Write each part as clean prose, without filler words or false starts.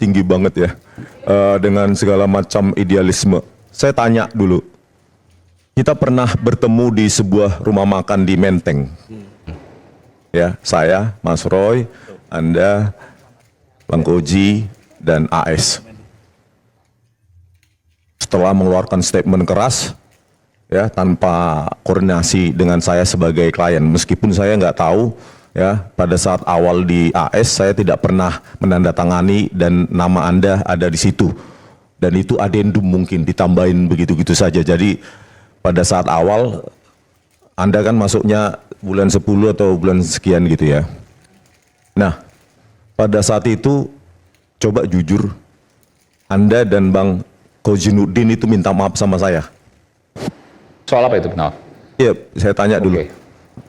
tinggi banget ya, dengan segala macam idealisme. Saya tanya dulu, kita pernah bertemu di sebuah rumah makan di Menteng. Ya, saya, Mas Roy, Anda, Bang Koji, dan AS. Setelah mengeluarkan statement keras, ya tanpa koordinasi dengan saya sebagai klien, meskipun saya nggak tahu, ya pada saat awal di AS saya tidak pernah menandatangani dan nama Anda ada di situ. Dan itu adendum mungkin ditambahin begitu-gitu saja. Jadi pada saat awal Anda kan masuknya bulan 10 atau bulan sekian gitu ya. Nah, pada saat itu coba jujur, Anda dan Bang Kojinuddin itu minta maaf sama saya. Soal apa itu? Maaf. Iya, saya tanya dulu. Oke.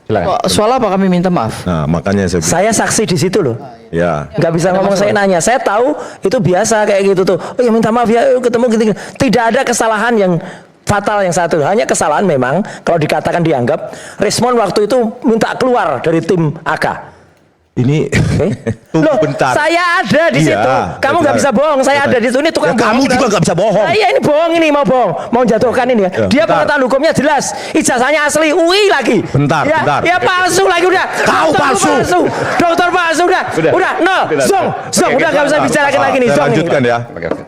Silakan. Soal apa kami minta maaf? Nah, makanya saya Saya saksi di situ loh. ya. Nggak bisa ngomong, saya nanya. Saya tahu itu biasa kayak gitu tuh. Oh ya minta maaf ya, yuk ketemu gitu. Tidak ada kesalahan yang fatal yang satu. Hanya kesalahan memang kalau dikatakan dianggap respon waktu itu minta keluar dari tim AK. Ini tunggu Loh, bentar. saya ada di Iya, situ. Kamu nggak bisa bohong. Saya ada di situ. Ini tukang Ya, kamu bohong. juga nggak bisa bohong. Iya ini bohong, ini mau bohong, mau jatuhkan ini ya. Dia bentar. pengetahuan hukumnya jelas, ijazahnya asli, UI lagi. Bentar, ya, bentar. Ya palsu lagi udah. Kau Dokter palsu. Dokter palsu udah. Udah, no, zong, Oke, udah nggak bisa bicarakan lagi nih, Saya zong. lanjutkan ya. Oke, oke.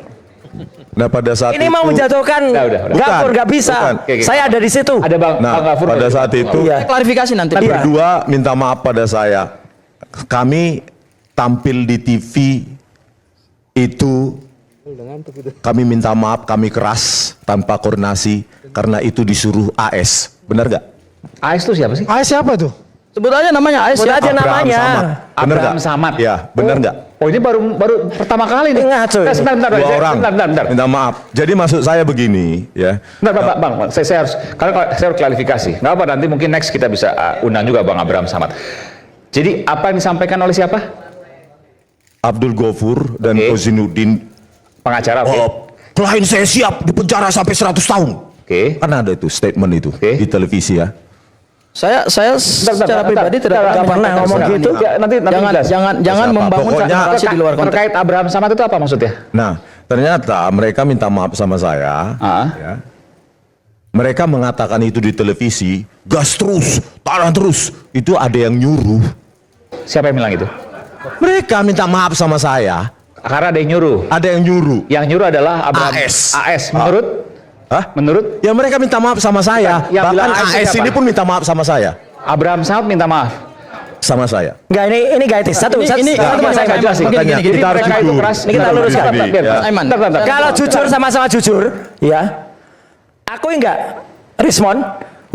Nah pada saat Ini itu, mau menjatuhkan Udah. Gafur nggak bisa. Bukan. Oke. Saya ada di situ. Ada Bang nah Gafur. pada saat itu Iya. Klarifikasi nanti. Iya. berdua minta maaf pada saya. Kami tampil di TV itu, kami minta maaf, kami keras tanpa koordinasi karena itu disuruh AS. Benar nggak? AS itu siapa sih? AS siapa tuh? Sebut aja namanya AS Sebut ya. aja namanya. Benar Abraham nggak? Samad. Ya, benar nggak? Oh ini baru pertama kali nih. Ngaco ini. Sebentar, Dua orang bentar. minta maaf. Jadi maksud saya begini, ya. Bentar, Bang, saya harus, karena saya harus klarifikasi. Nggak apa, nanti mungkin next kita bisa undang juga Bang Abraham Samad. Jadi apa yang disampaikan oleh siapa? Abdul Ghafur dan Oke. Kojinuddin. Pengacara, oke. Klien saya siap dipenjara sampai 100 tahun. Oke. Kan ada itu statement itu Oke. di televisi ya. Saya secara pribadi tidak pernah ngomong gitu. Ya, nanti Jangan Siapa? membangun Pokoknya- narasi di luar konteks. Terkait Abraham Samad itu apa maksudnya? Nah, ternyata mereka minta maaf sama saya. Ah. Ya. Mereka mengatakan itu di televisi, gas terus, tanah terus. Itu ada yang nyuruh. Siapa yang bilang itu? Mereka minta maaf sama saya, Karena ada yang nyuruh. ada yang nyuruh. Yang nyuruh adalah Abraham. AS. AS. Menurut? Hah? Menurut Ya mereka minta maaf sama saya. Yang bilang Bahkan AS AS siapa? ini pun minta maaf sama saya. Abraham Samad minta maaf. Sama saya. Enggak, ini gak etis. Satu, Ini- satu, ini- satu, ini- saya ini- nggak jelasin. ini- Makanya gini, kita harus mereka itu jujur. keras. Ini kita luruskan. Ya. Aiman. Bentar. Kalau jujur sama-sama jujur, ya, aku enggak respon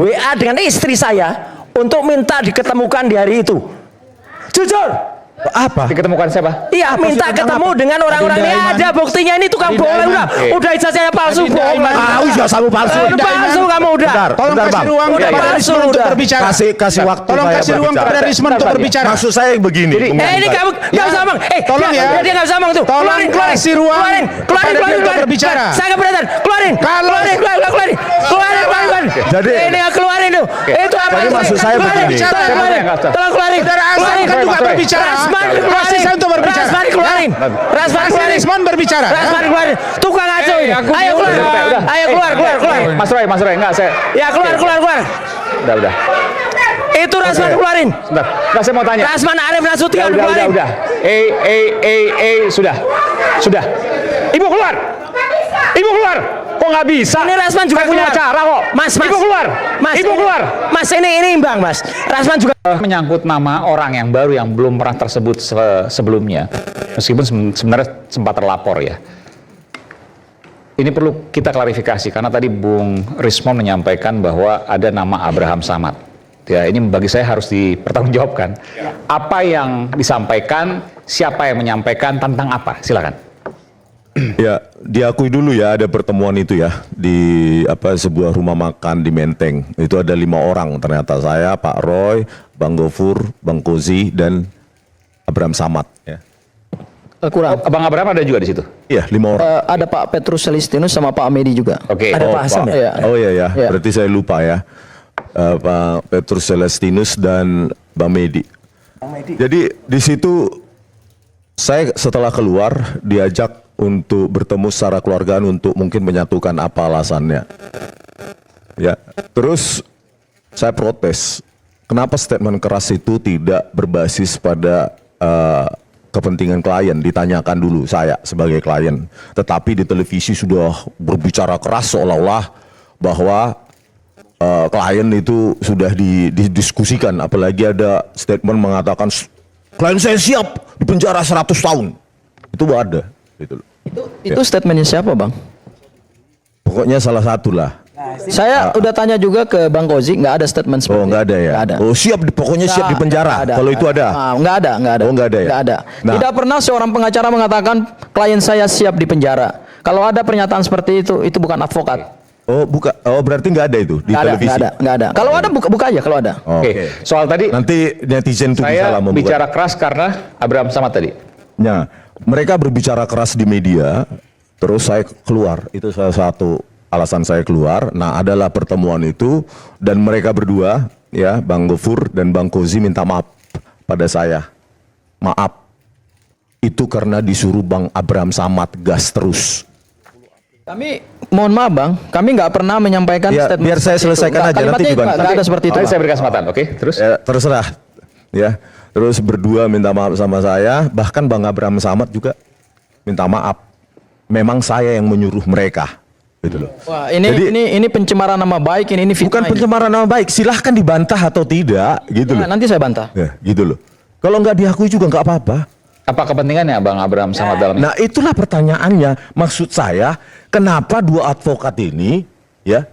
WA dengan istri saya untuk minta diketemukan di hari itu. Jujur. Apa? Diketemukan siapa? Iya, minta ketemu dengan orang-orang ini. Ada buktinya, ini tukang bohong udah ijazahnya palsu, bohong. Ah, udah kamu palsu. Palsu kamu udah. Bentar, Tolong bentar, kasih Bang. ruang Udah kepada palsu, Rismon untuk udah. berbicara. Kasih waktu Tolong saya kasih ruang berbicara. kepada Rismon untuk Bentar, berbicara. Maksud saya begini. Ini kamu nggak usah ngomong. tolong ya. Dia nggak usah ngomong tuh. Tolong Keluarin. kasih ruang kepada dia untuk berbicara. Saya keberatan. Keluarin. Keluarin. Keluarin. Jadi- ini keluarin tuh. Itu apa? Jadi maksud saya Keluarin. begini. Tolong keluarin. Saudara Asam kan juga berbicara. Rasman Kasih keluarin. saya untuk berbicara. Rasman keluarin. Rasman Kasih keluarin. Rismon berbicara. Rasman keluarin. Tukang ngaco ini. Ayo keluar. Udah. Ayo keluar. Mas Roy, enggak saya. Ya keluar. Udah. Itu Rasman keluarin. Sebentar. Enggak, saya mau tanya. Rasman Arif Nasution keluarin. Udah. Sudah. Ibu keluar. Kok nggak bisa? Ini Rasman juga Saya punya keluar. acara kok. Mas. Ibu keluar. Ibu keluar. Mas ini imbang, Mas. Rasman juga. Menyangkut nama orang yang baru yang belum pernah tersebut sebelumnya, meskipun sebenarnya sempat terlapor ya. Ini perlu kita klarifikasi karena tadi Bung Rismon menyampaikan bahwa ada nama Abraham Samad. Ya, ini bagi saya harus dipertanggungjawabkan. Apa yang disampaikan, siapa yang menyampaikan, tentang apa? Silakan. Ya, diakui dulu ya ada pertemuan itu ya di sebuah rumah makan di Menteng. Itu ada 5 orang ternyata, saya, Pak Roy, Bang Ghafur, Bang Kozi dan Abraham Samad ya. Kurang. Bang Abraham ada juga di situ. Iya, 5 orang. Ada Pak Petrus Celestinus sama Pak Amedi juga. Oke. Ada Pak Hasan ya? Oh iya ya, Iya. berarti saya lupa ya. Pak Petrus Celestinus dan Bang Medi. Jadi di situ Saya setelah keluar diajak untuk bertemu secara keluargaan untuk mungkin menyatukan apa alasannya. Ya, terus saya protes. Kenapa statement keras itu tidak berbasis pada kepentingan klien? Ditanyakan dulu saya sebagai klien. Tetapi di televisi sudah berbicara keras seolah-olah bahwa klien itu sudah didiskusikan. Apalagi ada statement mengatakan klien saya siap di penjara 100 tahun. Itu ada. Gitu loh. Itu statementnya siapa, Bang? Pokoknya salah satu lah. Saya udah tanya juga ke Bang Kozi, nggak ada statement seperti Oh, nggak ada ya? Nggak ada. Oh, siap, pokoknya siap di penjara. Kalau itu ada. Nggak ada, nggak ada. Oh, nggak ada ya? Nggak ada. Nah. Tidak pernah seorang pengacara mengatakan klien saya siap di penjara. Kalau ada pernyataan seperti itu bukan advokat. Oh, berarti nggak ada itu di Nggak ada, televisi. nggak ada, nggak ada. Kalau ada buka aja kalau ada. Oh, Oke, soal tadi Nanti netizen itu bisa saya lah membuat. bicara keras karena Abraham Samad tadi. Ya, mereka berbicara keras di media, terus saya keluar. Itu salah satu alasan saya keluar. Nah, adalah pertemuan itu dan mereka berdua, ya, Bang Gofur dan Bang Kozi minta maaf pada saya. Maaf. Itu karena disuruh Bang Abraham Samad gas terus. Kami mohon maaf, Bang, kami nggak pernah menyampaikan Ya, statement biar saya seperti itu. selesaikan Nggak, aja, nanti kalimatnya dibantah. nggak ada seperti itu, Nanti Bang. saya beri kesempatan, oke? Terus? Ya, terserah. Ya. Terus berdua minta maaf sama saya, bahkan Bang Abraham Samad juga minta maaf. Memang saya yang menyuruh mereka. Gitu loh. Wah, ini Jadi- ini pencemaran nama baik, ini fitnah. Bukan ini. pencemaran nama baik, silahkan dibantah atau tidak, gitu Ya, loh. nanti saya bantah. Ya, gitu loh. Kalau nggak diakui juga nggak apa-apa. Apa kepentingannya Bang Abraham Samad dalam ini? Nah, itulah pertanyaannya. Maksud saya, kenapa dua advokat ini, ya,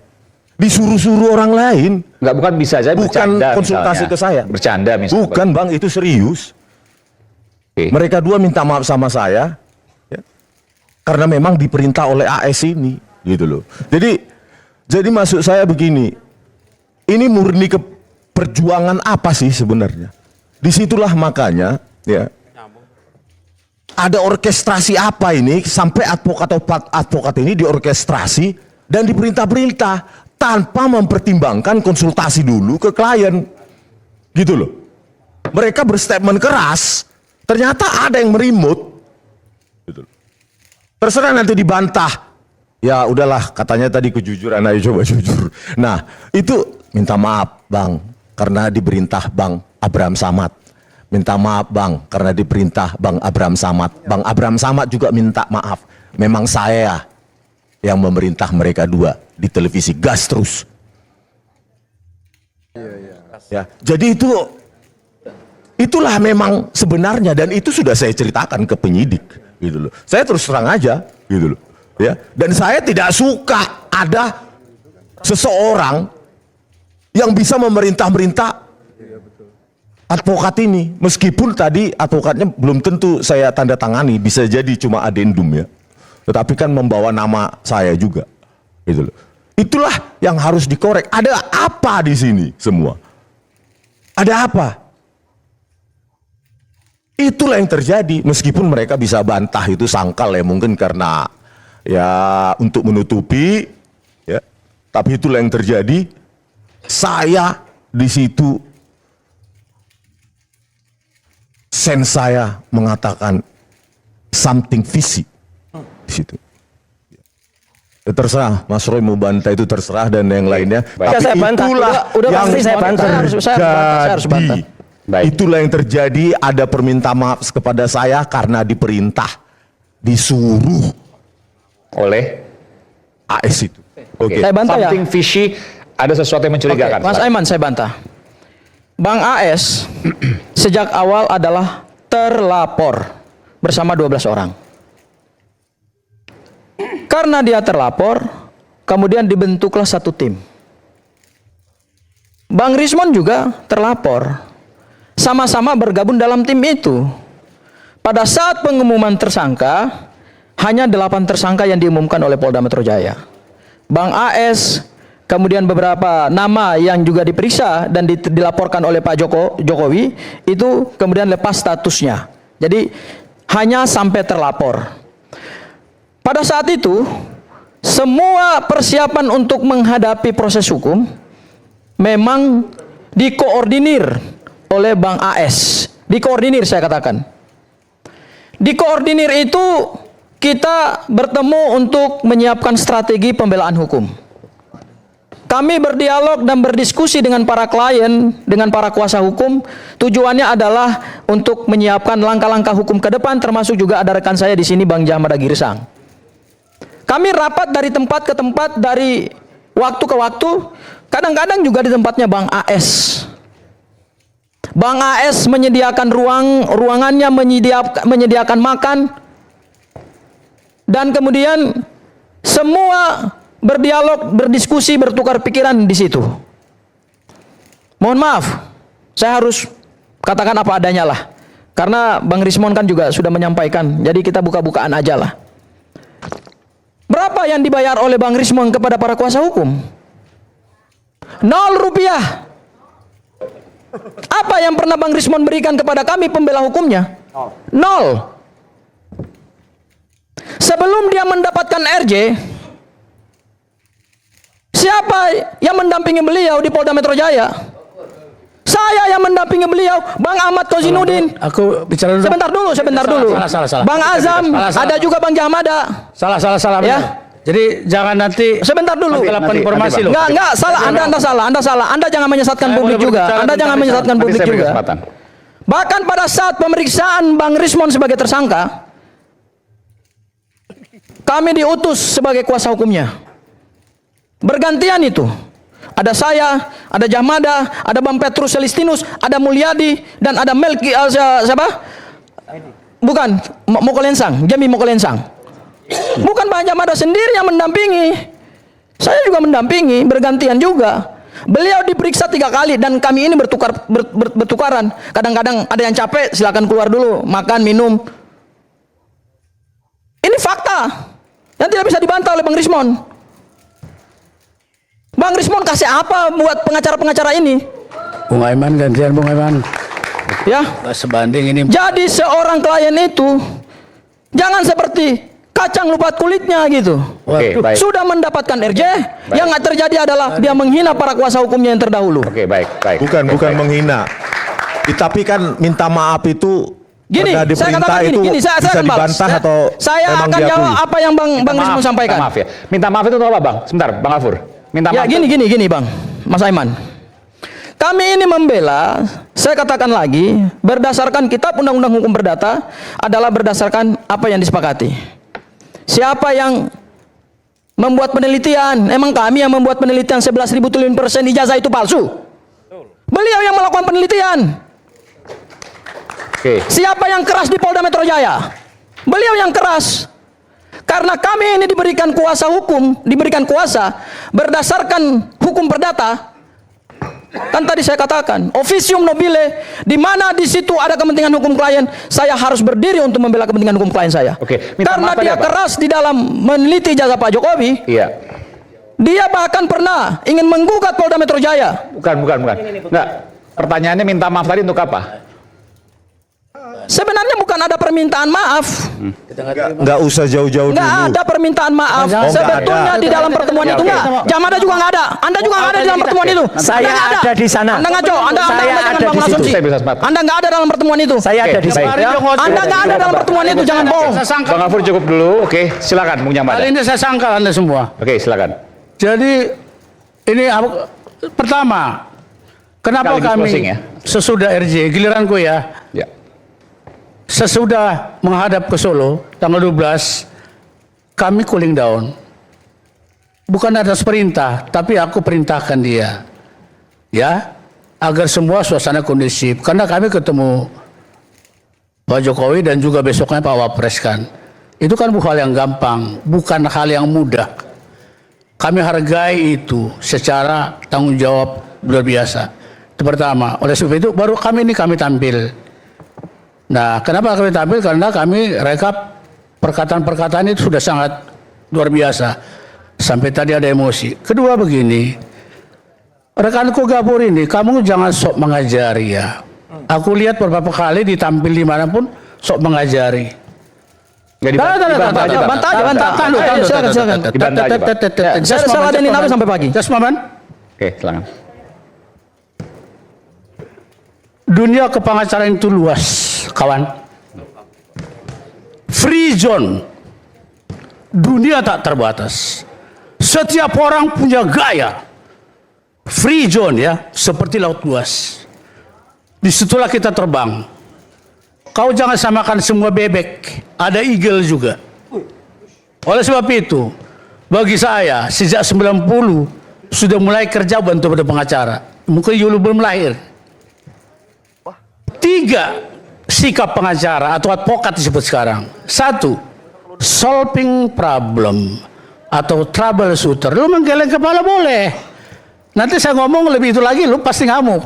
disuruh-suruh orang lain? Bukan bisa aja Bukan bercanda konsultasi misalnya. ke saya. Bercanda misalnya. Bukan, Bang, itu serius. Oke. Mereka dua minta maaf sama saya, ya, karena memang diperintah oleh AS ini, gitu loh. Jadi maksud saya begini, ini murni ke perjuangan apa sih sebenarnya? Disitulah makanya, ya, ada orkestrasi apa ini sampai advokat ini diorkestrasi dan diperintah-perintah tanpa mempertimbangkan konsultasi dulu ke klien, gitu loh. Mereka berstatement keras, ternyata ada yang merimut. Gitu. Terserah nanti dibantah. Ya udahlah, katanya tadi kejujuran, ayo coba jujur. Nah, itu minta maaf, Bang, karena diperintah Bang Abraham Samad. Minta maaf, Bang, karena diperintah Bang Abraham Samad. Bang Abraham Samad juga minta maaf. Memang saya yang memerintah mereka dua di televisi, gas terus. Ya, jadi itulah memang sebenarnya, dan itu sudah saya ceritakan ke penyidik, gitu loh. Saya terus terang aja, gitu loh. Ya, dan saya tidak suka ada seseorang yang bisa memerintah-merintah advokat ini, meskipun tadi advokatnya belum tentu saya tanda tangani, bisa jadi cuma adendum ya. Tetapi kan membawa nama saya juga, gitu loh. Itulah yang harus dikorek. Ada apa di sini semua? Ada apa? Itulah yang terjadi, meskipun mereka bisa bantah itu sangkal ya, mungkin karena ya untuk menutupi ya. Tapi itulah yang terjadi. Saya di situ, sense saya mengatakan something fishy di situ. Ya, terserah Mas Roy mau bantah itu terserah dan yang lainnya. Baik. Tapi Saya bantah. itulah Udah yang pasti saya bantah. Saya harus bantah. Baik. Itulah yang terjadi. Ada permintaan maaf kepada saya karena diperintah, disuruh Oleh AS itu. Oke. Saya bantah ya. something fishy, ada sesuatu yang mencurigakan. Mas Aiman, saya bantah. Bang AS sejak awal adalah terlapor bersama 12 orang. Karena dia terlapor, kemudian dibentuklah satu tim. Bang Rismon juga terlapor. Sama-sama bergabung dalam tim itu. Pada saat pengumuman tersangka, hanya 8 tersangka yang diumumkan oleh Polda Metro Jaya. Bang AS, kemudian beberapa nama yang juga diperiksa dan dilaporkan oleh Pak Jokowi, itu kemudian lepas statusnya. Jadi hanya sampai terlapor. Pada saat itu, semua persiapan untuk menghadapi proses hukum memang dikoordinir oleh Bang AS. Dikoordinir saya katakan. Dikoordinir itu kita bertemu untuk menyiapkan strategi pembelaan hukum. Kami berdialog dan berdiskusi dengan para klien, dengan para kuasa hukum. Tujuannya adalah untuk menyiapkan langkah-langkah hukum ke depan, termasuk juga ada rekan saya di sini, Bang Jahmada Girsang. Kami rapat dari tempat ke tempat, dari waktu ke waktu, kadang-kadang juga di tempatnya Bang AS. Bang AS menyediakan ruangannya, menyediakan makan, dan kemudian semua berdialog, berdiskusi, bertukar pikiran di situ. Mohon maaf, saya harus katakan apa adanya lah. Karena Bang Rismon kan juga sudah menyampaikan, jadi kita buka-bukaan aja lah. Berapa yang dibayar oleh Bang Rismon kepada para kuasa hukum? 0 rupiah. Apa yang pernah Bang Rismon berikan kepada kami pembela hukumnya? 0. Sebelum dia mendapatkan RJ, siapa yang mendampingi beliau di Polda Metro Jaya? Saya yang mendampingi beliau, Bang Ahmad Kozinudin. Aku bicara dulu. Sebentar dulu. Salah. Bang Azam, Salah. ada juga Bang Jahmada. Salah. Ya. Jadi jangan nanti Sebentar dulu. nanti informasi loh. Enggak, salah. Anda salah. Anda jangan menyesatkan publik juga. Anda jangan menyesatkan Nanti publik saya beri juga. kesempatan. Bahkan pada saat pemeriksaan Bang Rismon sebagai tersangka, kami diutus sebagai kuasa hukumnya. Bergantian itu. Ada saya, ada Jahmada, ada Bang Petrus Celestinus, ada Mulyadi, dan ada Melki, siapa? Bukan, Mokolensang, Jami Mokolensang. Bukan Bang Jahmada sendiri yang mendampingi. Saya juga mendampingi, bergantian juga. Beliau diperiksa 3 kali dan kami ini bertukaran. Kadang-kadang ada yang capek, silakan keluar dulu, makan, minum. Ini fakta yang tidak bisa dibantah oleh Bang Rismon. Bang Rismon kasih apa buat pengacara-pengacara ini? Bung Aiman, gantian Bung Aiman. Ya. Nggak sebanding ini. Jadi seorang klien itu jangan seperti kacang lupa kulitnya gitu. Oke, baik. Sudah mendapatkan RJ, yang nggak terjadi adalah dia menghina para kuasa hukumnya yang terdahulu. Oke, baik. Bukan Oke, baik. menghina. Tapi kan minta maaf itu Gini, pada saya diperintah katakan itu gini, saya bisa akan balas. dibantah atau Saya memang akan diakui? jawab apa yang Bang Rismon sampaikan. Minta maaf ya. Minta maaf itu apa, Bang? Sebentar, Bang Afur. Minta Ya maaf. gini Bang, Mas Aiman. Kami ini membela, saya katakan lagi, berdasarkan kitab Undang-Undang Hukum Perdata adalah berdasarkan apa yang disepakati. Siapa yang membuat penelitian? Emang kami yang membuat penelitian 11.000 triliun persen ijazah itu palsu? Beliau yang melakukan penelitian. Oke. Siapa yang keras di Polda Metro Jaya? Beliau yang keras. Karena kami ini diberikan kuasa hukum, diberikan kuasa berdasarkan hukum perdata. Kan tadi saya katakan, officium nobile, di mana di situ ada kepentingan hukum klien, saya harus berdiri untuk membela kepentingan hukum klien saya. Oke, minta Karena maaf tadi dia apa? keras di dalam meneliti jasa Pak Jokowi, Iya. dia bahkan pernah ingin menggugat Polda Metro Jaya. Bukan. Enggak. Pertanyaannya minta maaf tadi untuk apa? Sebenarnya bukan ada permintaan maaf. Nggak usah jauh-jauh Nggak dulu. ada permintaan maaf. nggak Sebetulnya ada. di dalam pertemuan Ya, itu oke. nggak. Jamada juga nggak ada. Anda juga nggak ada di dalam pertemuan itu. Saya Anda nggak ada di sana. Anda ngaco. Anda Saya jangan ada bangun di situ. asumsi. Saya bisa sepakat. Anda nggak ada dalam pertemuan itu. Saya ada di baik. sana. Ya, Anda nggak ada dalam pertemuan itu. Jangan bohong. Bang Afur cukup dulu. Oke, silakan Bung Jahmada. Kali ini saya sangkal Anda semua. Oke, silakan. Jadi ini pertama, kenapa Sekaligus kami closing ya. sesudah RJ, giliranku ya, Ya. sesudah menghadap ke Solo tanggal 12, kami cooling down. Bukan atas perintah, tapi aku perintahkan dia, ya, agar semua suasana kondusif. Karena kami ketemu Pak Jokowi dan juga besoknya Pak Wapres kan. Itu kan bukan hal yang gampang, bukan hal yang mudah. Kami hargai itu secara tanggung jawab luar biasa. Itu pertama. Oleh sebab itu baru kami tampil. Nah, kenapa kami tampil? Karena kami rekap perkataan-perkataan itu sudah sangat luar biasa. Sampai tadi ada emosi. Kedua begini, rekanku Gabor ini, kamu jangan sok mengajari ya. Aku lihat beberapa kali ditampil dimanapun sok mengajari. Nggak dibantah aja, Bang. Bantah aja, bantah. Ayo, silakan. Dibantah aja, Pak. Saya ladenin aku sampai pagi. Just moment. Oke, silakan. Dunia kepengacaraan itu luas, kawan. free zone. Dunia tak terbatas. Setiap orang punya gaya. Free zone ya, seperti laut luas. Disitulah kita terbang. Kau jangan samakan semua bebek, ada eagle juga. Oleh sebab itu, bagi saya sejak 90 sudah mulai kerja bantu pada pengacara. Mungkin Yulu belum lahir. 3 sikap pengacara atau advokat disebut sekarang. 1, solving problem atau troubleshooter. Lu menggeleng kepala boleh. Nanti saya ngomong lebih itu lagi, lu pasti ngamuk.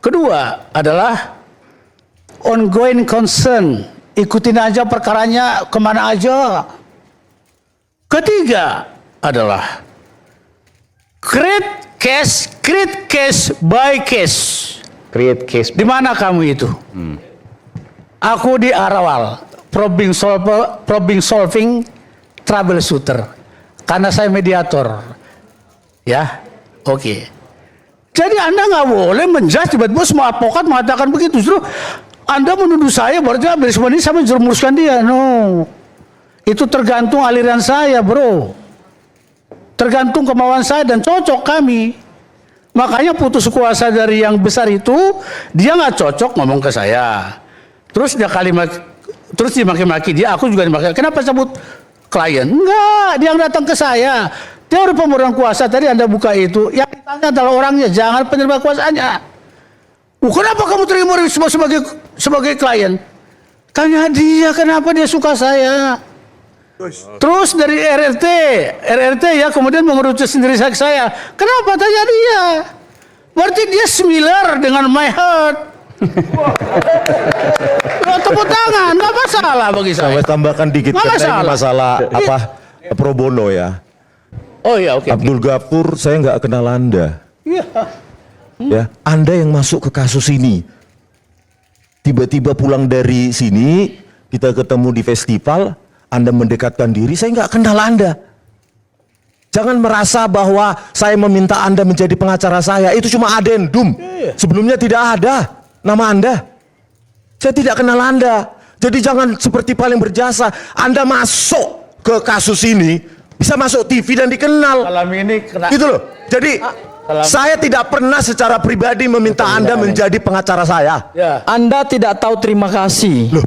Kedua adalah ongoing concern. Ikutin aja perkaranya kemana aja. Ketiga adalah create case by case. Create case. Di mana kamu itu? Aku di Arawal, problem solving troubleshooter. Karena saya mediator. Ya, oke. Jadi Anda nggak boleh menjudge tiba-tiba semua advokat mengatakan begitu. Justru Anda menuduh saya berarti bersama ini saya menjerumuskan dia. No. Itu tergantung aliran saya, bro. Tergantung kemauan saya dan cocok kami. Makanya putus kuasa dari yang besar itu, dia nggak cocok ngomong ke saya. Terus dia terus dimaki-maki dia, aku juga dimaki. Kenapa sebut klien? Enggak, dia yang datang ke saya. Teori pemberian kuasa tadi Anda buka itu, yang ditanya adalah orangnya, jangan penerima kuasanya. Kenapa kamu terima risma sebagai klien? Tanya dia, kenapa dia suka saya? Terus dari RRT ya kemudian mengerucut sendiri saya. Kenapa? Tanya dia. Berarti dia similar dengan my heart. Tepuk tangan, nggak masalah bagi saya. Saya tambahkan dikit Nggak karena ini masalah apa pro bono ya. Oh ya, oke. Abdul Ghafur, saya nggak kenal Anda. Iya. Ya, Anda yang masuk ke kasus ini. Tiba-tiba pulang dari sini, kita ketemu di festival, Anda mendekatkan diri, saya nggak kenal Anda. Jangan merasa bahwa saya meminta Anda menjadi pengacara saya, itu cuma adendum. Sebelumnya tidak ada nama Anda. Saya tidak kenal Anda. Jadi jangan seperti paling berjasa, Anda masuk ke kasus ini, bisa masuk TV dan dikenal. Malam ini kena. Gitu loh. Jadi saya tidak pernah secara pribadi meminta Anda menjadi pengacara saya. Ya. Anda tidak tahu terima kasih. Loh,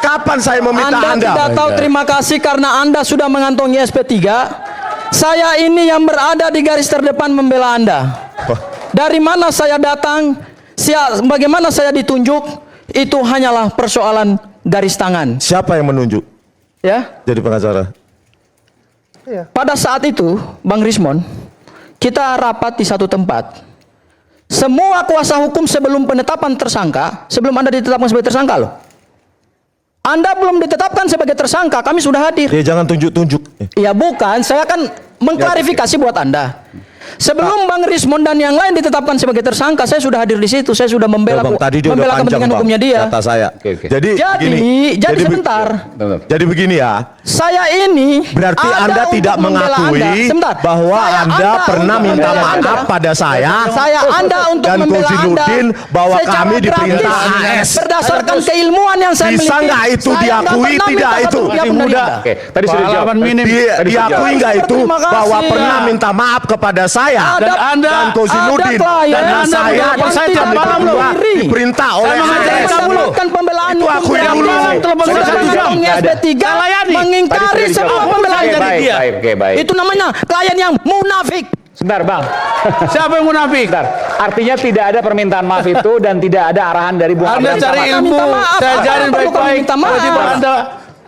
kapan saya meminta Anda Anda? tidak tahu terima kasih karena Anda sudah mengantongi SP3. Saya ini yang berada di garis terdepan membela Anda. Dari mana saya datang, bagaimana saya ditunjuk, itu hanyalah persoalan garis tangan. Siapa yang menunjuk Ya. jadi pengacara? Pada saat itu, Bang Rismon, kita rapat di satu tempat. Semua kuasa hukum sebelum penetapan tersangka, sebelum Anda ditetapkan sebagai tersangka loh. Anda belum ditetapkan sebagai tersangka, kami sudah hadir. Ya jangan tunjuk-tunjuk. Ya bukan, saya akan mengklarifikasi buat Anda. Sebelum Bang Rismon dan yang lain ditetapkan sebagai tersangka, saya sudah hadir di situ. Saya sudah membela Bang, tadi dia udah panjang, kepentingan Bang, hukumnya dia. kata saya. Oke. Jadi Sebentar. Jadi begini ya. Saya ini Berarti Anda untuk tidak membela mengakui Anda. Sebentar. bahwa Saya Anda pernah untuk minta membela maaf Anda. pada saya Anda untuk dan membela Kozinuddin Anda bahwa secara kami diperintah gratis, AS. berdasarkan keilmuan yang saya Bisa miliki. nggak itu Saya diakui? nggak pernah Tidak minta itu. satu rupiah Masih pun dari muda. Anda. Oke, tadi sudah dijawab. Pengalaman minim. Diakui nggak itu Terima kasih. bahwa pernah minta maaf kepada saya Dan Anda dan Kozinuddin ada klien dan Anda saya menjawab saya kami tiap malam berdua loh. diperintah oleh mengajarin AS. kamu loh. Melakukan pembelaan Itu hukum akui dari dulu. dia. Telepon Sudah saya 1 jam. mengantongi SP3 mengingkari Tadi sudah semua dijawab. pembelaan Oke, dari baik, dia. baik. Itu namanya klien yang munafik. Sebentar, Bang. Siapa yang munafik? Sebentar. Artinya tidak ada permintaan maaf itu dan tidak ada arahan dari Bung Anda Abdul cari Samad. ilmu, Minta maaf. saya Apa ajarin perlu kamu baik-baik. minta maaf? Tiba-tiba Anda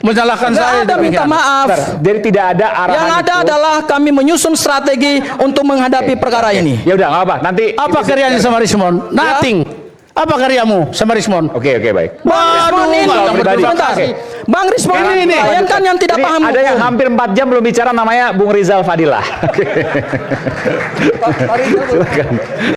menyalahkan Nggak saya. ada minta maaf. Sebentar. Jadi tidak ada arahan Yang ada itu. adalah kami menyusun strategi untuk menghadapi perkara ini. Ya udah, nggak apa. Nanti Apa karyanya sama Rismon? Nothing. Apa karyamu sama Rismon? Oke, baik. Bang Rismon ini, kalau pribadi. sebentar. Oke. Bang Rismon ini klien kan yang tidak Ini paham ada yang hukum. hampir 4 jam belum bicara, namanya Bung Rizal Fadilah. Silakan.